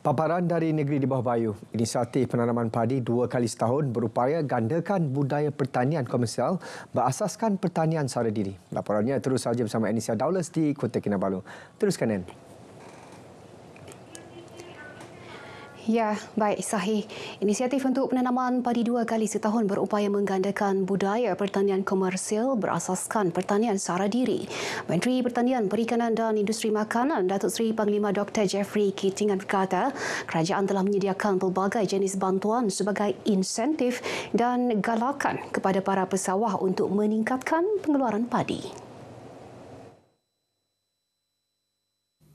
Paparan dari negeri di bawah bayu, inisiatif penanaman padi 2 kali setahun berupaya gandakan budaya pertanian komersial berasaskan pertanian sara diri. Laporannya terus saja bersama Anissa Daulas di Kota Kinabalu. Teruskan, Ann. Ya, baik, sahih. Inisiatif untuk penanaman padi 2 kali setahun berupaya menggandakan budaya pertanian komersial berasaskan pertanian sara diri. Menteri Pertanian, Perikanan dan Industri Makanan, Datuk Seri Panglima Dr. Jeffrey Keatingan berkata, kerajaan telah menyediakan pelbagai jenis bantuan sebagai insentif dan galakan kepada para pesawah untuk meningkatkan pengeluaran padi.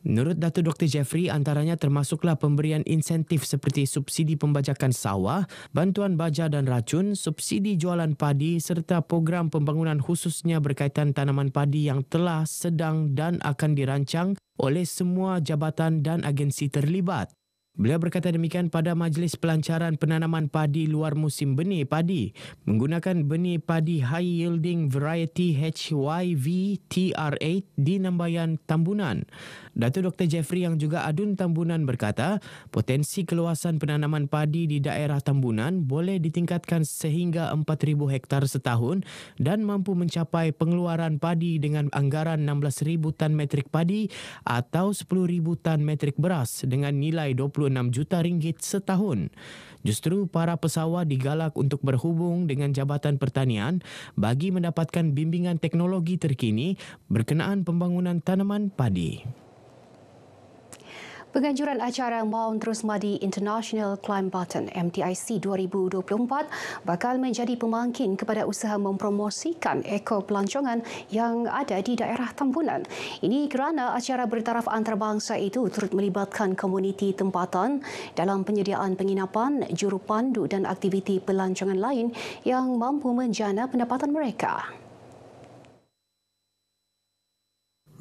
Menurut Datuk Dr. Jeffrey, antaranya termasuklah pemberian insentif seperti subsidi pembajakan sawah, bantuan baja dan racun, subsidi jualan padi serta program pembangunan khususnya berkaitan tanaman padi yang telah, sedang dan akan dirancang oleh semua jabatan dan agensi terlibat. Beliau berkata demikian pada Majlis Pelancaran Penanaman Padi Luar Musim Benih Padi menggunakan benih padi High Yielding Variety HYV TR8 di Nambayan, Tambunan. Datuk Dr. Jeffrey yang juga adun Tambunan berkata, potensi keluasan penanaman padi di daerah Tambunan boleh ditingkatkan sehingga 4,000 hektar setahun dan mampu mencapai pengeluaran padi dengan anggaran 16,000 tan metrik padi atau 10,000 tan metrik beras dengan nilai 26 juta ringgit setahun. Justru para pesawah digalak untuk berhubung dengan Jabatan Pertanian bagi mendapatkan bimbingan teknologi terkini berkenaan pembangunan tanaman padi. Penganjuran acara Mount Terusmadi International Climb Button MTIC 2024 bakal menjadi pemangkin kepada usaha mempromosikan ekopelancongan yang ada di daerah Tambunan. Ini kerana acara bertaraf antarabangsa itu turut melibatkan komuniti tempatan dalam penyediaan penginapan, jurupandu dan aktiviti pelancongan lain yang mampu menjana pendapatan mereka.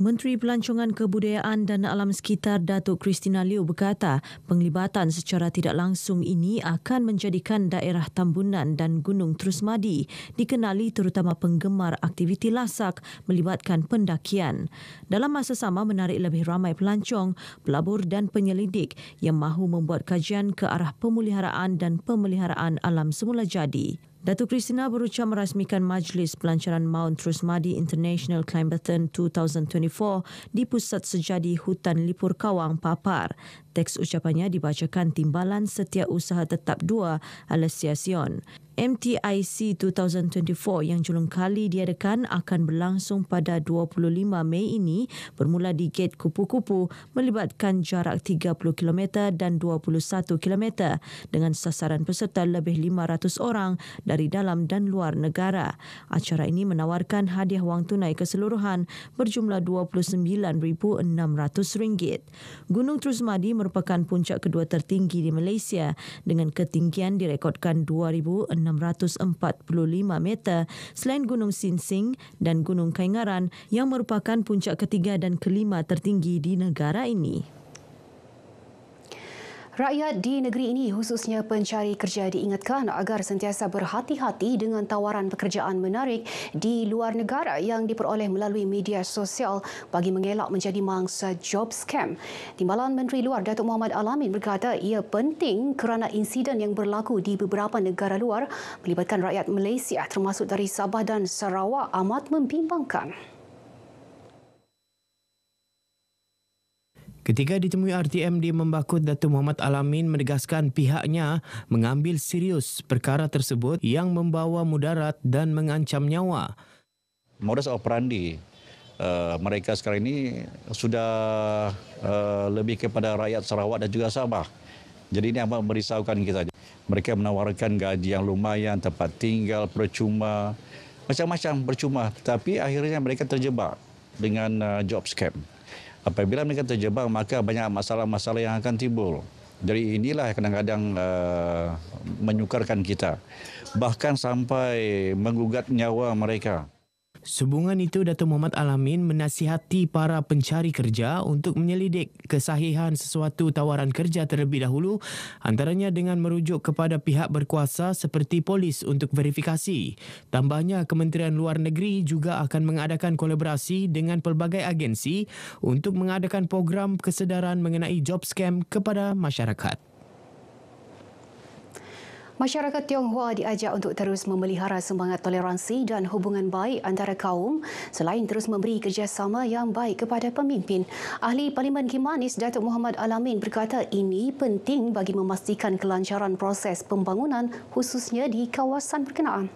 Menteri Pelancongan Kebudayaan dan Alam Sekitar Datuk Christina Liew berkata penglibatan secara tidak langsung ini akan menjadikan daerah Tambunan dan Gunung Terusmadi dikenali terutama penggemar aktiviti lasak melibatkan pendakian. Dalam masa sama menarik lebih ramai pelancong, pelabur dan penyelidik yang mahu membuat kajian ke arah pemeliharaan dan pemeliharaan alam semula jadi. Datuk Christina berucap merasmikan Majlis Pelancaran Mount Terusmadi International Climbathon 2024 di Pusat Sejadi Hutan Lipur Kawang, Papar. Teks ucapannya dibacakan Timbalan Setiausaha Tetap 2 Alasiasion. MTIC 2024 yang julung kali diadakan akan berlangsung pada 25 Mei ini bermula di Gate Kupu-Kupu melibatkan jarak 30 km dan 21 km dengan sasaran peserta lebih 500 orang dari dalam dan luar negara. Acara ini menawarkan hadiah wang tunai keseluruhan berjumlah RM29,600. Gunung Terusmadi merupakan puncak kedua tertinggi di Malaysia dengan ketinggian direkodkan 2,645 meter selain Gunung Sinsing dan Gunung Kaingaran yang merupakan puncak ketiga dan kelima tertinggi di negara ini. Rakyat di negeri ini khususnya pencari kerja diingatkan agar sentiasa berhati-hati dengan tawaran pekerjaan menarik di luar negara yang diperoleh melalui media sosial bagi mengelak menjadi mangsa job scam. Timbalan Menteri Luar Datuk Mohamed Al-Amin berkata ia penting kerana insiden yang berlaku di beberapa negara luar melibatkan rakyat Malaysia termasuk dari Sabah dan Sarawak amat membimbangkan. Ketika ditemui RTM di Membakut, Datuk Mohamed Al-Amin menegaskan pihaknya mengambil serius perkara tersebut yang membawa mudarat dan mengancam nyawa. Modus operandi mereka sekarang ini sudah lebih kepada rakyat Sarawak dan juga Sabah. Jadi ini amat merisaukan kita. Mereka menawarkan gaji yang lumayan, tempat tinggal percuma, macam-macam percuma. Tapi akhirnya mereka terjebak dengan job scam. Apabila mereka terjebak, maka banyak masalah-masalah yang akan timbul. Jadi inilah kadang-kadang menyukarkan kita. Bahkan sampai menggugat nyawa mereka. Sehubungan itu, Datuk Muhammad Al-Amin menasihati para pencari kerja untuk menyelidik kesahihan sesuatu tawaran kerja terlebih dahulu, antaranya dengan merujuk kepada pihak berkuasa seperti polis untuk verifikasi. Tambahnya, Kementerian Luar Negeri juga akan mengadakan kolaborasi dengan pelbagai agensi untuk mengadakan program kesedaran mengenai job scam kepada masyarakat. Masyarakat Tionghoa diajak untuk terus memelihara semangat toleransi dan hubungan baik antara kaum selain terus memberi kerjasama yang baik kepada pemimpin. Ahli Parlimen Kimanis Datuk Muhammad Al-Amin berkata ini penting bagi memastikan kelancaran proses pembangunan khususnya di kawasan berkenaan.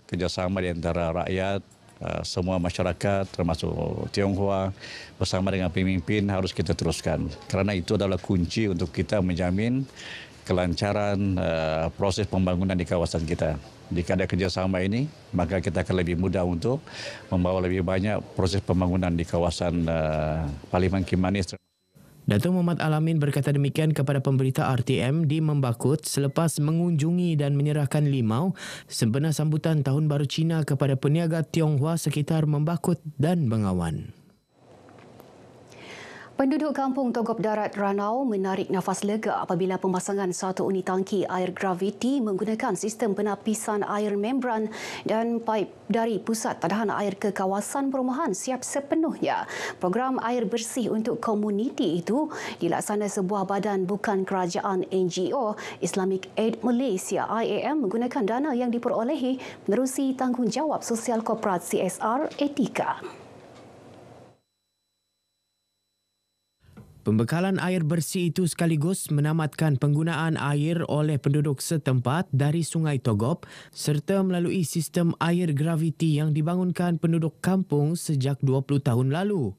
Kerjasama di antara rakyat, semua masyarakat termasuk Tionghoa bersama dengan pemimpin harus kita teruskan. Kerana itu adalah kunci untuk kita menjamin kelancaran proses pembangunan di kawasan kita. Jika ada kerjasama ini, maka kita akan lebih mudah untuk membawa lebih banyak proses pembangunan di kawasan Parlimen Kimanis. Datuk Muhammad Al-Amin berkata demikian kepada pemberita RTM di Membakut selepas mengunjungi dan menyerahkan limau sempena sambutan Tahun Baru Cina kepada peniaga Tionghoa sekitar Membakut dan Bengawan. Penduduk kampung Togop Darat Ranau menarik nafas lega apabila pemasangan satu unit tangki air graviti menggunakan sistem penapisan air membran dan paip dari pusat tadahan air ke kawasan perumahan siap sepenuhnya. Program air bersih untuk komuniti itu dilaksana sebuah badan bukan kerajaan NGO Islamic Aid Malaysia IAM menggunakan dana yang diperolehi menerusi tanggungjawab sosial korporat CSR Etika. Pembekalan air bersih itu sekaligus menamatkan penggunaan air oleh penduduk setempat dari Sungai Togop serta melalui sistem air graviti yang dibangunkan penduduk kampung sejak 20 tahun lalu.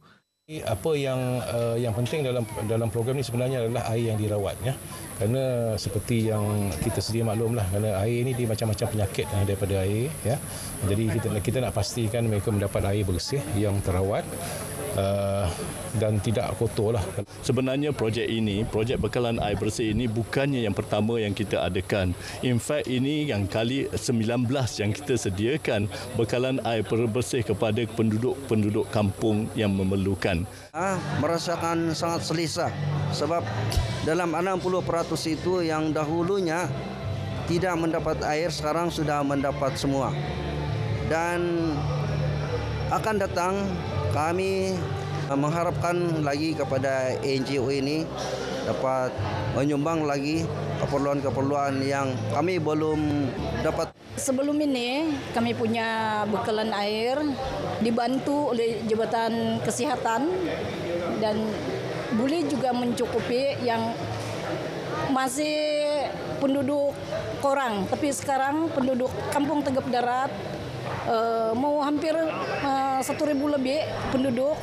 Apa yang penting dalam program ini sebenarnya adalah air yang dirawat, ya. Kerana seperti yang kita sedia maklumlah, kerana air ini dia macam-macam penyakit daripada air, ya. Jadi kita nak pastikan mereka mendapat air bersih yang terawat dan tidak kotor lah. Sebenarnya projek bekalan air bersih ini bukannya yang pertama yang kita adakan. In fact ini yang kali 19 yang kita sediakan bekalan air bersih kepada penduduk kampung yang memerlukan. Merasakan sangat selesa sebab dalam 60% itu yang dahulunya tidak mendapat air sekarang sudah mendapat semua. Dan akan datang kami mengharapkan lagi kepada NGO ini dapat menyumbang lagi keperluan-keperluan yang kami belum dapat. Sebelum ini kami punya bekalan air dibantu oleh Jabatan Kesihatan dan boleh juga mencukupi yang masih penduduk kurang. Tapi sekarang penduduk Kampung Togop Darat mau hampir 1,000 lebih penduduk.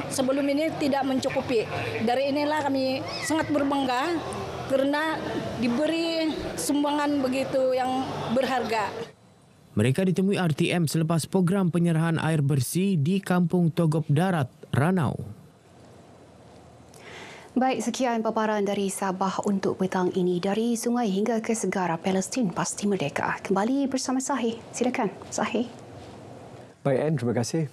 Sebelum ini tidak mencukupi. Dari inilah kami sangat berbangga kerana diberi sumbangan begitu yang berharga. Mereka ditemui RTM selepas program penyerahan air bersih di Kampung Togop Darat, Ranau. Baik, sekian paparan dari Sabah untuk petang ini. Dari sungai hingga ke segara, Palestin pasti merdeka. Kembali bersama Sahih. Silakan, Sahih. Baik, Anne, terima kasih.